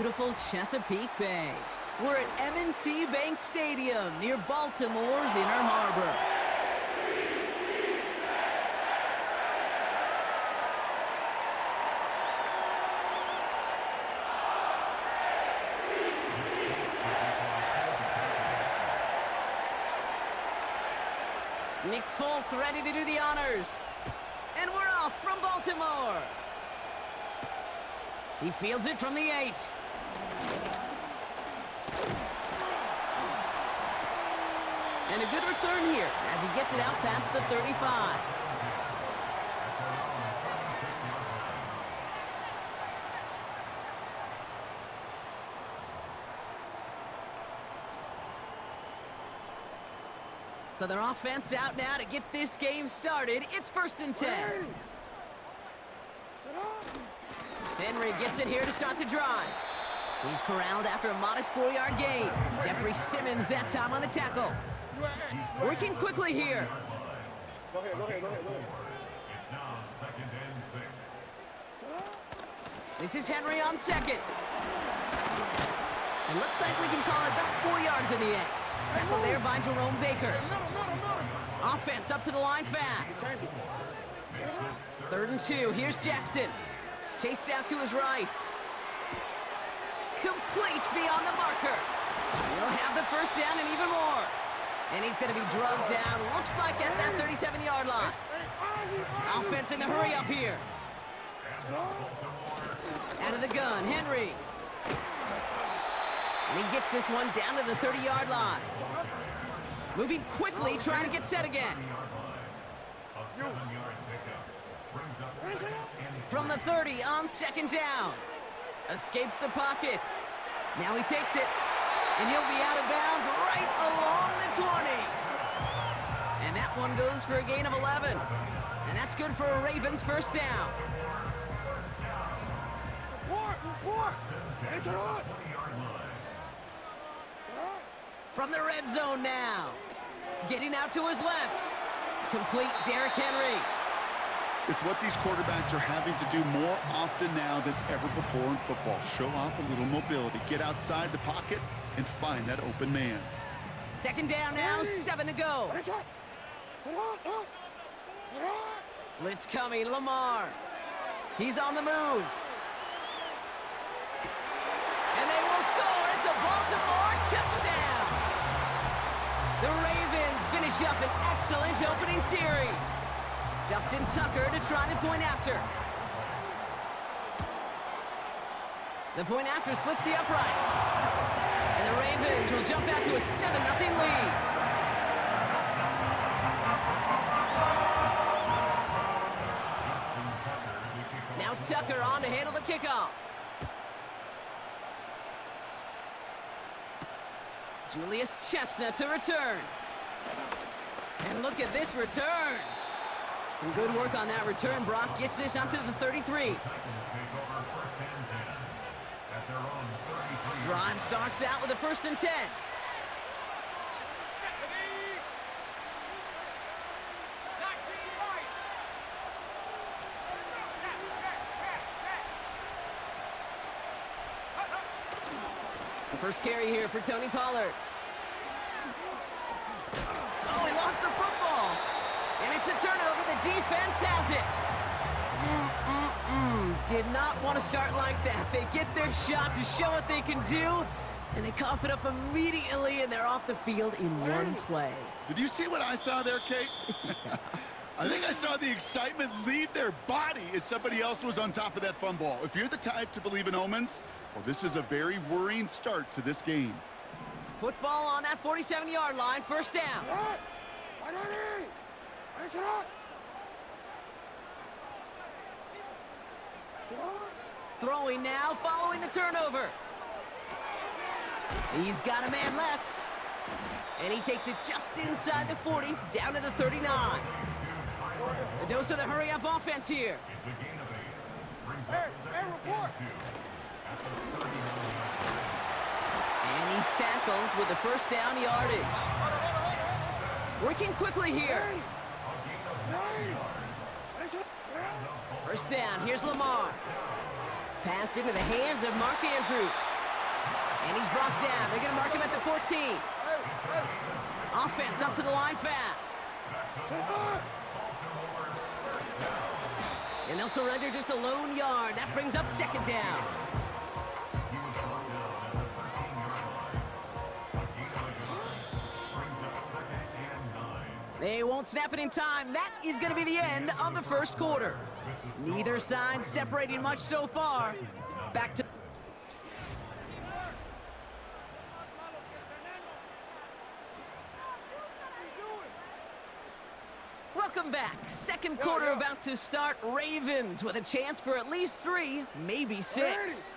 Beautiful Chesapeake Bay. We're at M&T Bank Stadium near Baltimore's Inner Harbor. Nick Folk ready to do the honors. And we're off from Baltimore. He fields it from the 8. And a good return here as he gets it out past the 35. So their offense out now to get this game started. It's 1st and 10. Henry gets it here to start the drive. He's corralled after a modest 4-yard gain. Jeffrey Simmons that time on the tackle. Working quickly here. Go ahead. It's now 2nd and 6. This is Henry on 2nd. It looks like we can call it about 4 yards in the end. Tackled there by Jerome Baker. Offense up to the line fast. 3rd and 2. Here's Jackson. Chased out to his right. Complete beyond the marker. He'll have the 1st down and even more. And he's going to be drugged down, looks like at that 37-yard line. Offense in the hurry up here. Out of the gun, Henry. And he gets this one down to the 30-yard line. Moving quickly, trying to get set again. A 7-yard pickup brings up 2nd and 3. From the 30 on 2nd down. Escapes the pocket. Now he takes it. And he'll be out of bounds right along the 20. And that one goes for a gain of 11. And that's good for a Ravens 1st down. From the red zone now. Getting out to his left. Complete Derrick Henry. It's what these quarterbacks are having to do more often now than ever before in football. Show off a little mobility. Get outside the pocket and find that open man. 2nd down now, 7 to go. Blitz coming, Lamar. He's on the move. And they will score. It's a Baltimore touchdown. The Ravens finish up an excellent opening series. Justin Tucker to try the point after. The point after splits the uprights. And the Ravens will jump out to a 7-0 lead. Now Tucker on to handle the kickoff. Julius Chestnut to return. And look at this return. Some good work on that return. Brock gets this up to the 33. Drive starts out with a 1st and 10. The first carry here for Tony Pollard. Oh, he lost the football. And it's a turnover. The defense has it. Did not want to start like that. They get their shot to show what they can do, and they cough it up immediately, and they're off the field in one play. Did you see what I saw there, Kate? I think I saw the excitement leave their body as somebody else was on top of that fun ball. If you're the type to believe in omens, well, this is a very worrying start to this game. Football on that 47-yard line, 1st down. Throwing now, following the turnover. He's got a man left. And he takes it just inside the 40, down to the 39. A dose of the hurry-up offense here. It's a gain of 8. Brings up 2nd and 2. At the 39. And he's tackled with the 1st down yardage. Working quickly here. 1st down, here's Lamar. Pass into the hands of Mark Andrews. And he's brought down. They're going to mark him at the 14. Offense up to the line fast. And they'll surrender just a lone yard. That brings up second down. They won't snap it in time. That is going to be the end of the first quarter. Neither side separating much so far. Back to... Welcome back. Second quarter about to start. Ravens with a chance for at least 3, maybe 6.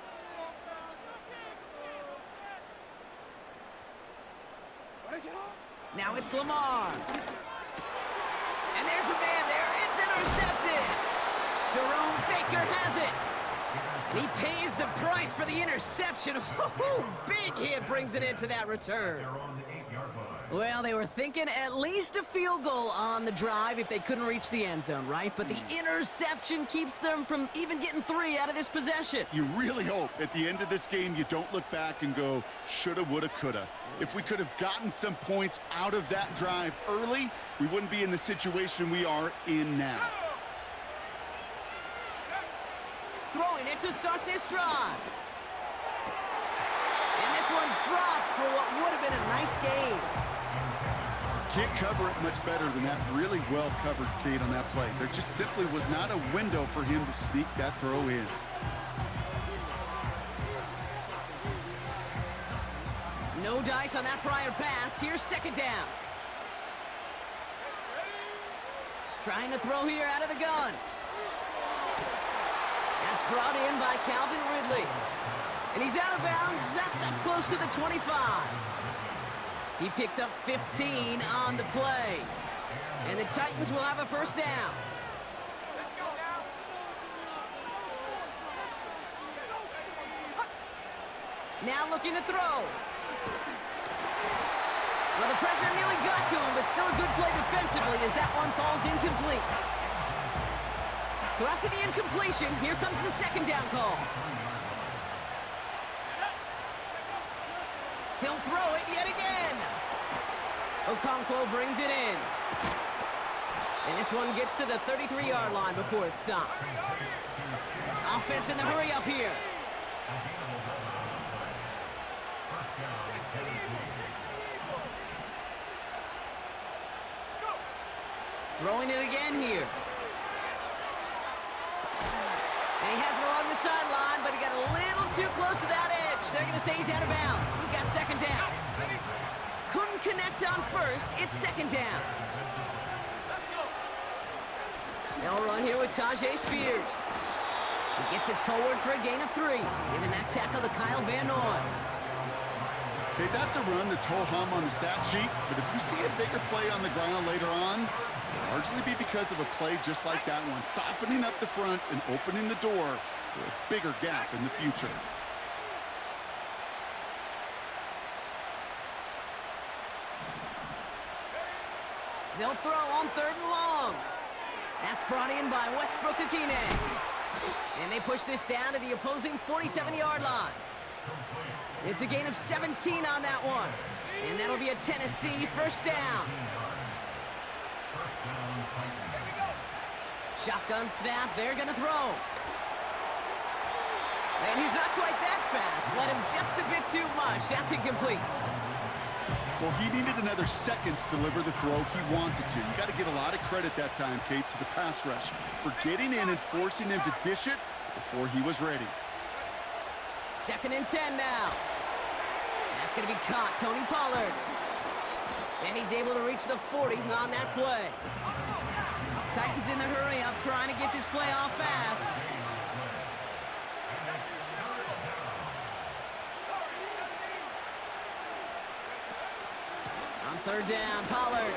Now it's Lamar. And there's a man there. It's intercepted. Jerome Baker has it. And he pays the price for the interception. Big hit brings it into that return. Well, they were thinking at least a field goal on the drive if they couldn't reach the end zone, right? But the interception keeps them from even getting 3 out of this possession. You really hope at the end of this game you don't look back and go, shoulda, woulda, coulda. If we could have gotten some points out of that drive early, we wouldn't be in the situation we are in now. Throwing it to start this drive. And this one's dropped for what would have been a nice game. Can't cover it much better than that really well covered Kate on that play. There just simply was not a window for him to sneak that throw in. No dice on that prior pass. Here's second down. Trying to throw here out of the gun. That's brought in by Calvin Ridley. And he's out of bounds. That's up close to the 25. He picks up 15 on the play. And the Titans will have a first down. Now looking to throw. Well, the pressure nearly got to him, but still a good play defensively as that one falls incomplete. So after the incompletion, here comes the second down call. He'll throw it yet again. Okonkwo brings it in. And this one gets to the 33-yard line before it's stopped. Offense in the hurry up here. Throwing it again here. And he has it along the sideline, but he got a little too close to that edge. They're going to say he's out of bounds. We've got second down. Couldn't connect on first. It's second down. They'll run here with Tajay Spears. He gets it forward for a gain of 3. Giving that tackle to Kyle Van Noy. Okay, that's a run that's ho-hum on the stat sheet, but if you see a bigger play on the ground later on, it'll largely be because of a play just like that one, softening up the front and opening the door for a bigger gap in the future. They'll throw on 3rd and long. That's brought in by Westbrook Akine. And they push this down to the opposing 47-yard line. It's a gain of 17 on that one. And that'll be a Tennessee first down. Shotgun snap, they're gonna throw. And he's not quite that fast. Let him just a bit too much. That's incomplete. Well, he needed another second to deliver the throw he wanted to. You got to give a lot of credit that time, Kate, to the pass rush for getting in and forcing him to dish it before he was ready. 2nd and 10 now. That's going to be caught, Tony Pollard. And he's able to reach the 40 on that play. Titans in the hurry up, trying to get this play off fast. On 3rd down, Pollard.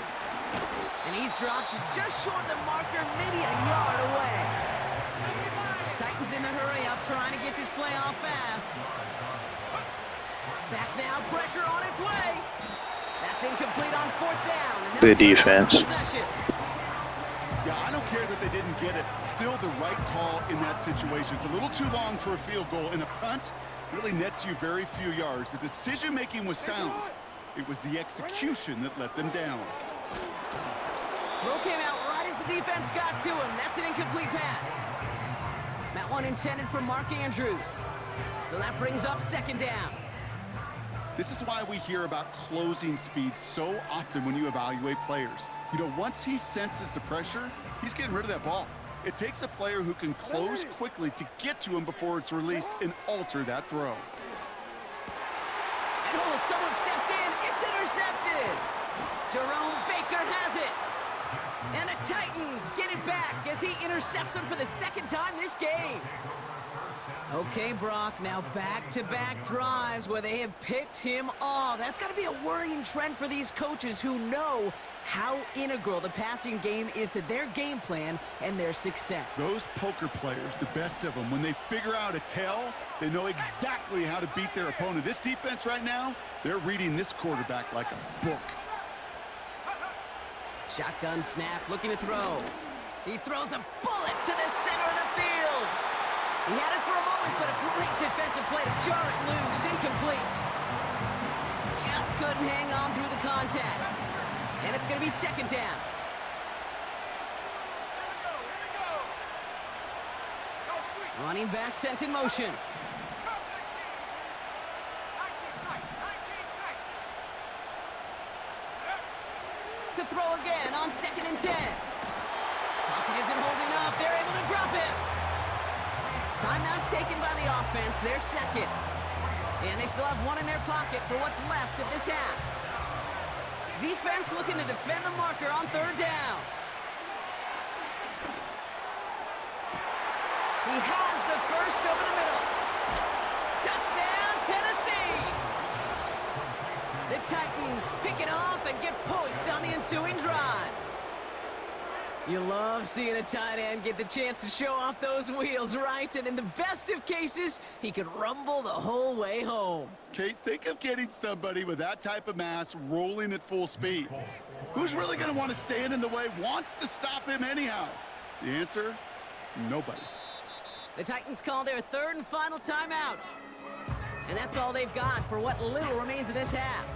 And he's dropped just short of the marker, maybe a yard away. Titans in the hurry up, trying to get this play off fast. Back now, pressure on its way. That's incomplete on 4th down. And good defense. Yeah, I don't care that they didn't get it. Still the right call in that situation. It's a little too long for a field goal, and a punt really nets you very few yards. The decision-making was sound. It was the execution that let them down. Throw came out right as the defense got to him. That's an incomplete pass. That one intended for Mark Andrews. So that brings up second down. This is why we hear about closing speed so often when you evaluate players. You know, once he senses the pressure, he's getting rid of that ball. It takes a player who can close quickly to get to him before it's released and alter that throw. And oh, someone stepped in. It's intercepted. Jerome Baker has it. And the Titans get it back as he intercepts him for the second time this game. Okay, Brock, now back-to-back drives where they have picked him off. That's got to be a worrying trend for these coaches who know how integral the passing game is to their game plan and their success. Those poker players, the best of them, when they figure out a tell, they know exactly how to beat their opponent. This defense right now, they're reading this quarterback like a book. Shotgun snap, looking to throw. He throws a bullet to the center of the field. He had it for a moment, but a great defensive play to jar it loose. Incomplete. Just couldn't hang on through the contact. And it's going to be second down. Running back sent in motion. To throw again on 2nd and 10. Pocket isn't holding up. They're able to drop it. Timeout taken by the offense. They're second. And they still have one in their pocket for what's left of this half. Defense looking to defend the marker on 3rd down. He has the first over the middle. Touchdown, Tennessee! The Titans pick it off and get points on the ensuing drive. You love seeing a tight end get the chance to show off those wheels, right? And in the best of cases, he could rumble the whole way home. Kate, think of getting somebody with that type of mass rolling at full speed. Who's really going to want to stand in the way, wants to stop him anyhow? The answer, nobody. The Titans call their 3rd and final timeout. And that's all they've got for what little remains of this half.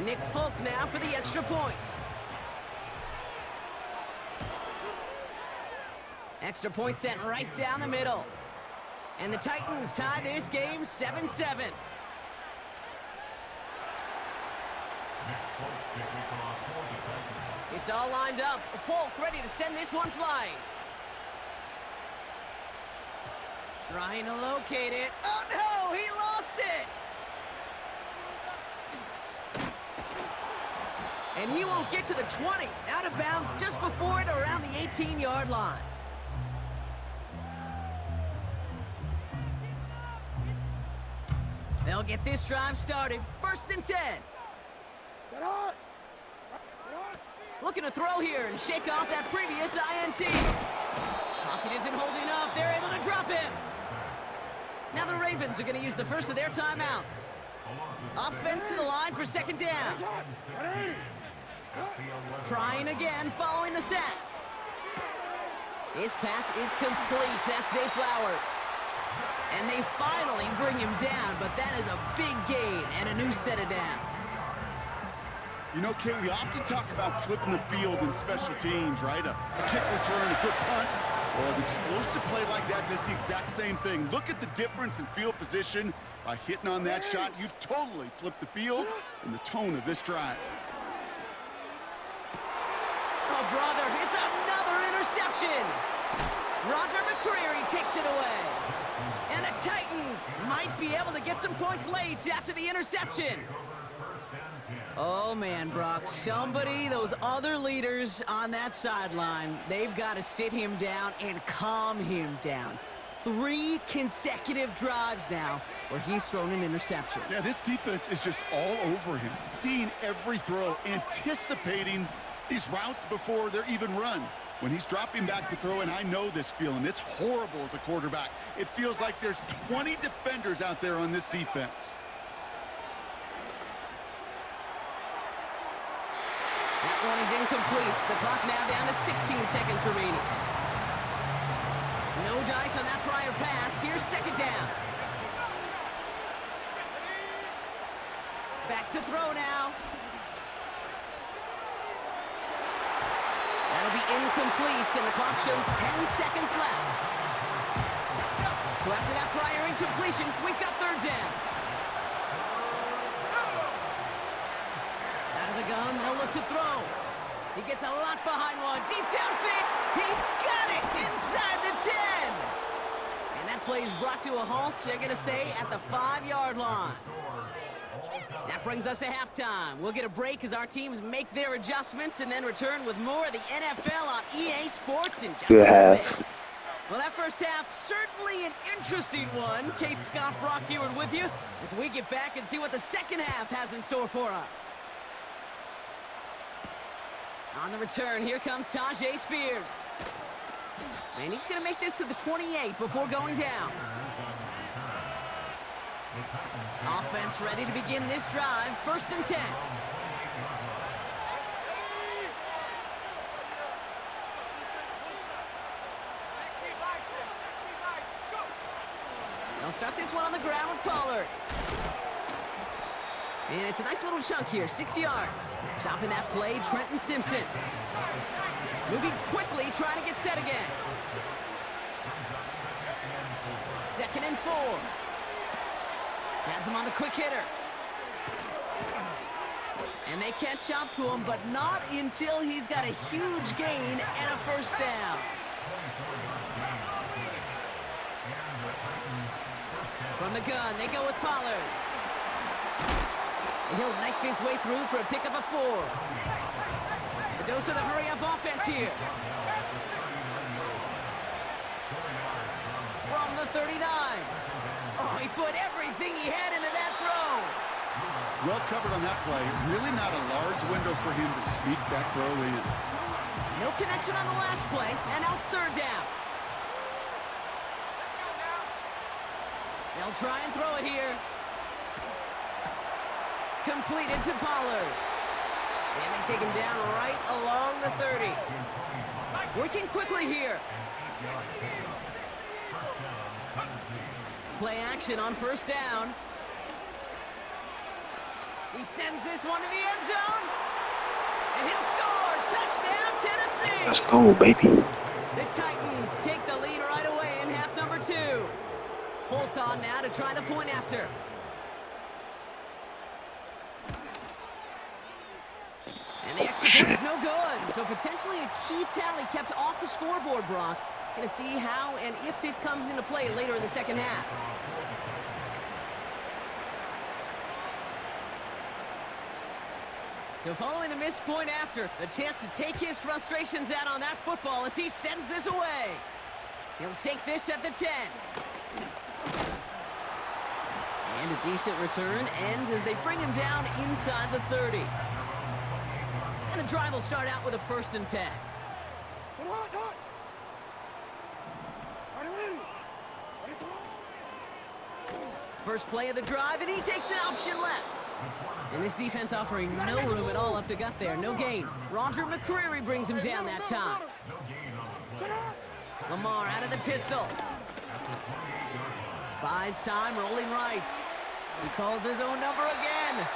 Nick Folk now for the extra point. Extra point sent right down the middle. And the Titans tie this game 7-7. It's all lined up. Folk ready to send this one flying. Trying to locate it. Oh no, he lost it! And he won't get to the 20. Out of bounds just before it around the 18-yard line. They'll get this drive started. 1st and 10. Looking to throw here and shake off that previous INT. Pocket isn't holding up. They're able to drop him. Now the Ravens are going to use the first of their timeouts. Offense to the line for 2nd down. Trying again following the sack. His pass is complete. That's Zay Flowers. And they finally bring him down, but that is a big gain and a new set of downs. You know, Kate, we often talk about flipping the field in special teams, right? A kick return, a good punt. Well, an explosive play like that does the exact same thing. Look at the difference in field position. By hitting on that shot, you've totally flipped the field and the tone of this drive. Oh, brother, it's another interception. Roger McCreary takes it away. And the Titans might be able to get some points late after the interception. Oh, man, Brock, those other leaders on that sideline, they've got to sit him down and calm him down. 3 consecutive drives now where he's thrown an interception. Yeah, this defense is just all over him, seeing every throw, anticipating these routes before they're even run. When he's dropping back to throw, and I know this feeling, it's horrible as a quarterback. It feels like there's 20 defenders out there on this defense. That one is incomplete. The clock now down to 16 seconds remaining. No dice on that prior pass. Here's second down. Back to throw now. That'll be incomplete, and the clock shows 10 seconds left. So after that prior incompletion, we've got third down. Out of the gun, they'll look to throw. He gets a lot behind one. Deep downfield. He's got it inside the 10. And that play is brought to a halt, they're going to say, at the 5-yard line. That brings us to halftime. We'll get a break as our teams make their adjustments and then return with more of the NFL on EA Sports in just a little bit. Well, that first half, certainly an interesting one. Kate, Scott, Brock Eward with you as we get back and see what the second half has in store for us. On the return, here comes Tajay Spears. And he's going to make this to the 28 before going down. Offense ready to begin this drive. First and 10. They'll start this one on the ground with Pollard. And it's a nice little chunk here, 6 yards. Stopping that play, Trenton Simpson. Moving quickly, trying to get set again. Second and 4. Has him on the quick hitter. And they catch up to him, but not until he's got a huge gain and a first down. From the gun, they go with Pollard. And he'll knife his way through for a pickup of 4. The dose of the hurry-up offense here. From the 39. Oh, he put everything he had into that throw. Well covered on that play. Really not a large window for him to sneak that throw in. No connection on the last play, and now it's third down. They'll try and throw it here. Completed to Pollard. And they take him down right along the 30. Working quickly here. Play action on first down. He sends this one to the end zone. And he'll score. Touchdown, Tennessee. Let's go, baby. The Titans take the lead right away in half number 2. Folk on now to try the point after. And the extra point is no good. So potentially a key tally kept off the scoreboard, Brock. Going to see how and if this comes into play later in the second half. So following the missed point after, a chance to take his frustrations out on that football as he sends this away. He'll take this at the 10. And a decent return ends as they bring him down inside the 30. And the drive will start out with a first and 10. First play of the drive, and he takes an option left. And this defense offering no room at all up the gut there. No gain. Roger McCreary brings him down that time. Lamar out of the pistol. Buys time, rolling right. He calls his own number again.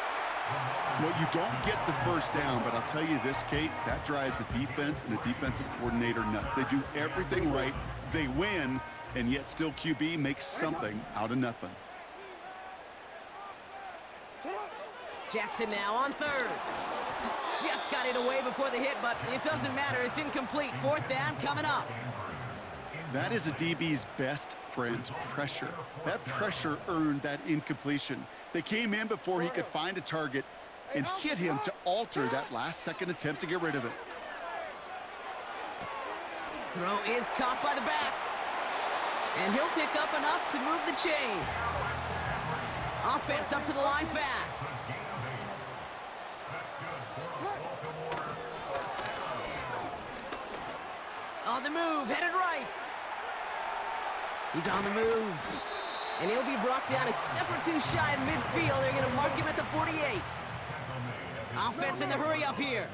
Well, you don't get the first down, but I'll tell you this, Kate, that drives the defense and the defensive coordinator nuts. They do everything right. They win, and yet still QB makes something out of nothing. Jackson now on third. Just got it away before the hit, but it doesn't matter. It's incomplete. Fourth down coming up. That is a DB's best friend, pressure. That pressure earned that incompletion. They came in before he could find a target and hit him to alter that last-second attempt to get rid of it. Throw is caught by the back. And he'll pick up enough to move the chains. Offense up to the line fast. On the move, headed right. He's on the move. And he'll be brought down a step or two shy of midfield. They're going to mark him at the 48. Offense in the hurry up here.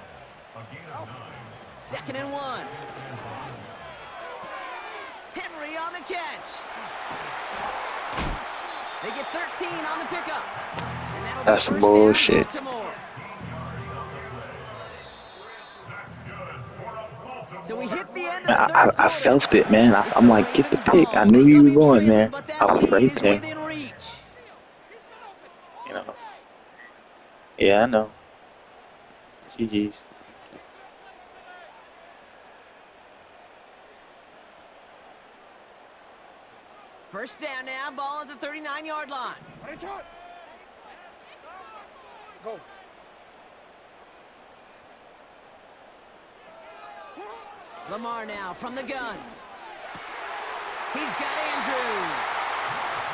Second and 1. Henry on the catch. They get 13 on the pickup. And that'll be That's some first down, bullshit. Baltimore. So we hit the end of the third I quarter. felt it, man. It's I'm the like, get the Ravens' pick. ball. I knew They you come were in going trailing, there. but I that was lead right is there. within reach. You know. Yeah, I know. GG's. First down now, ball at the 39-yard line. Ready, shot. Go. Lamar now from the gun. He's got Andrews.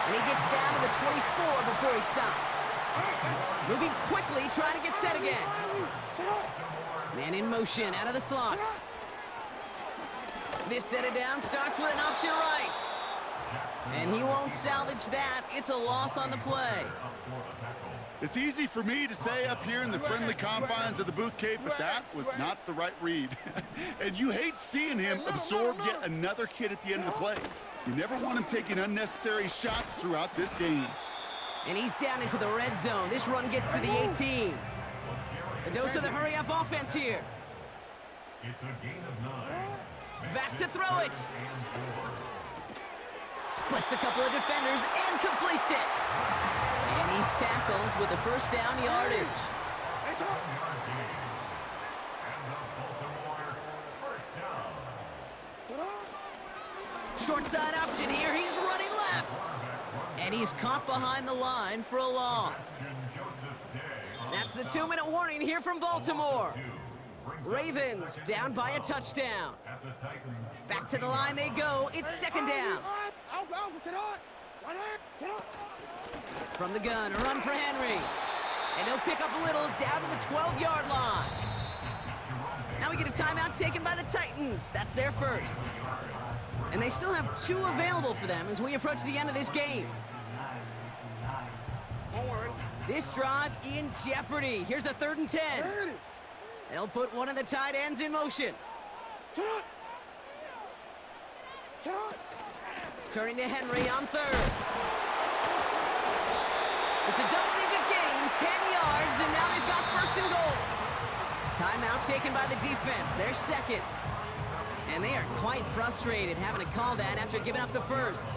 And he gets down to the 24 before he stopped. Moving quickly, trying to get set again. Man in motion, out of the slot. This set it down, starts with an option right. And he won't salvage that. It's a loss on the play. It's easy for me to say up here in the friendly confines of the booth, Kate, but that was not the right read. And you hate seeing him absorb yet another hit at the end of the play. You never want him taking unnecessary shots throughout this game. And he's down into the red zone. This run gets to the 18. A dose of the hurry-up offense here. It's a gain of 9. Back to throw it. Splits a couple of defenders and completes it. And he's tackled with the first down yardage. And the Baltimore first down. Short side option here. He's running left. And he's caught behind the line for a loss. That's the 2-minute warning here from Baltimore. Ravens down by a touchdown. Back to the line they go. It's second down. From the gun, a run for Henry. And he'll pick up a little down to the 12-yard line. Now we get a timeout taken by the Titans. That's their first. And they still have 2 available for them as we approach the end of this game. This drive in jeopardy. Here's a 3rd and 10. They'll put one of the tight ends in motion. Turning to Henry on 3rd. It's a double-digit gain, 10 yards, and now they've got 1st and goal. Timeout taken by the defense, their second. And they are quite frustrated having to call that after giving up the first.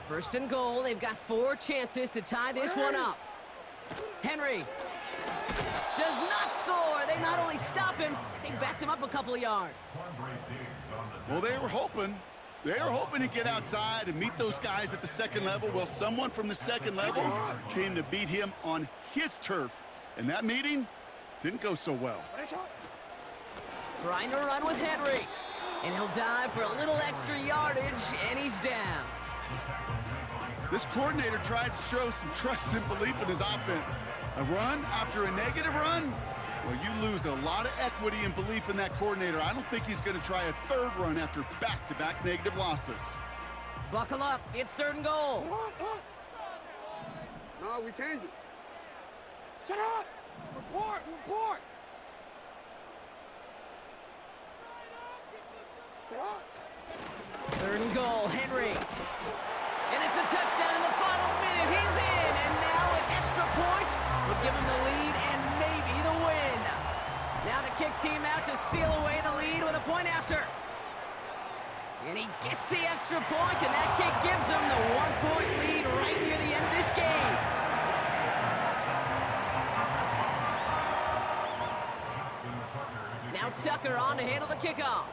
1st and goal, they've got 4 chances to tie this one up. Henry does not score. They not only stop him, they backed him up a couple of yards. Well, they were hoping to get outside and meet those guys at the second level. Well, someone from the second level came to beat him on his turf. And that meeting didn't go so well. Trying to run with Henry. And he'll dive for a little extra yardage, and he's down. This coordinator tried to show some trust and belief in his offense. A run after a negative run? Well, you lose a lot of equity and belief in that coordinator. I don't think he's going to try a 3rd run after back-to-back negative losses. Buckle up. It's 3rd and goal. No, we change it. Shut up! Report! 3rd and goal. Henry. And it's a touchdown in the final minute. He's in, and now an extra point would give him the lead and maybe the win. Now the kick team out to steal away the lead with a point after. And he gets the extra point, and that kick gives him the 1-point lead right near the end of this game. Now Tucker on to handle the kickoff.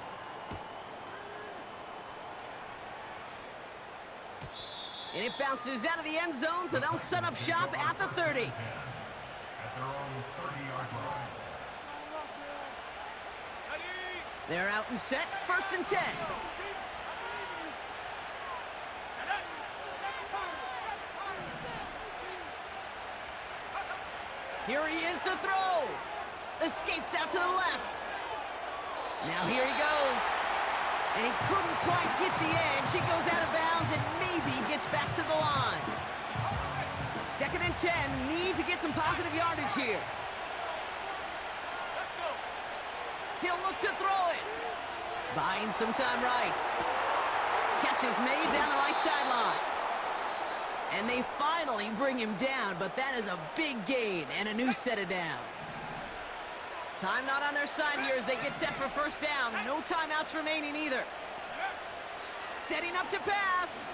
And it bounces out of the end zone, so they'll set up shop at the 30. At their own 30-yard line. They're out and set, 1st and 10. Here he is to throw. Escapes out to the left. Now here he goes. And he couldn't quite get the edge. He goes out of bounds and maybe gets back to the line. 2nd and 10. Need to get some positive yardage here. He'll look to throw it. Buying some time right. Catch is made down the right sideline. And they finally bring him down, but that is a big gain and a new set of downs. Time not on their side here as they get set for first down. No timeouts remaining either. Setting up to pass.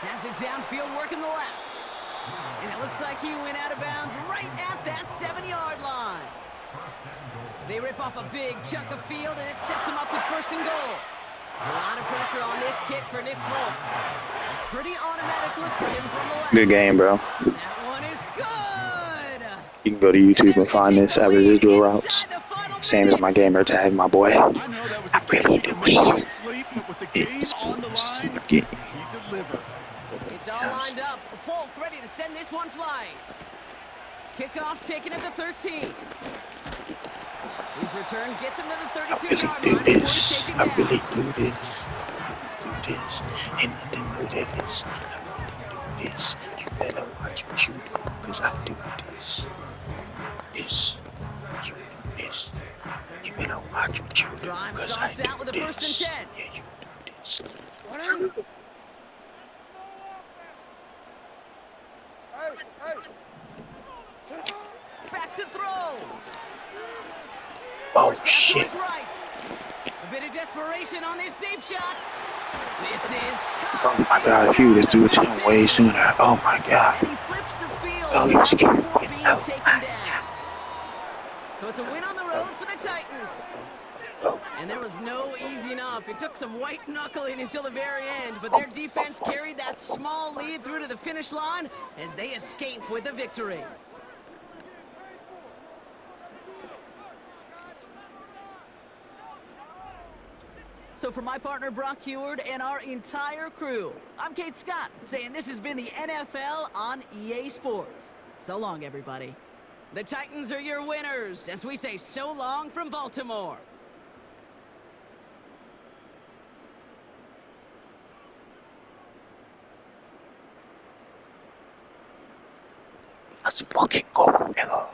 Has it downfield, working the left. And it looks like he went out of bounds right at that 7-yard line. They rip off a big chunk of field, and it sets him up with first and goal. A lot of pressure on this kick for Nick Folk. A pretty automatic look for him from the left. Good game, bro. That one is good. You can go to YouTube and find this at residual routes. Same as my gamer tag, my boy. I know that was a really do believe sleep, but with the game on the line, game. he delivered. It's all lined up. Folk ready to send this one flying. Kickoff taken at the 13. His return gets him to the 32-yard line before he's taken down. I really do this. Do this. And nothing do this. I really do this. You better watch what you do, because I do this. This. You do this. You better watch what you do, Drive because I starts do out with a this. first and 10. Yeah, you do this. Hey! Sit up! Back to throw. Oh, Forced out to shit. his right. A bit of desperation on this deep shot. This is Oh, my God. If you would have threw it to him way sooner. Oh, my God. And he flips the field Oh, right he's getting before it. being Oh, taken my down. So it's a win on the road for the Titans. And there was no easing up. It took some white knuckling until the very end, but their defense carried that small lead through to the finish line as they escape with a victory. So for my partner Brock Heward and our entire crew, I'm Kate Scott saying this has been the NFL on EA Sports. So long, everybody. The Titans are your winners as we say so long from Baltimore. Let's fucking go, nigga.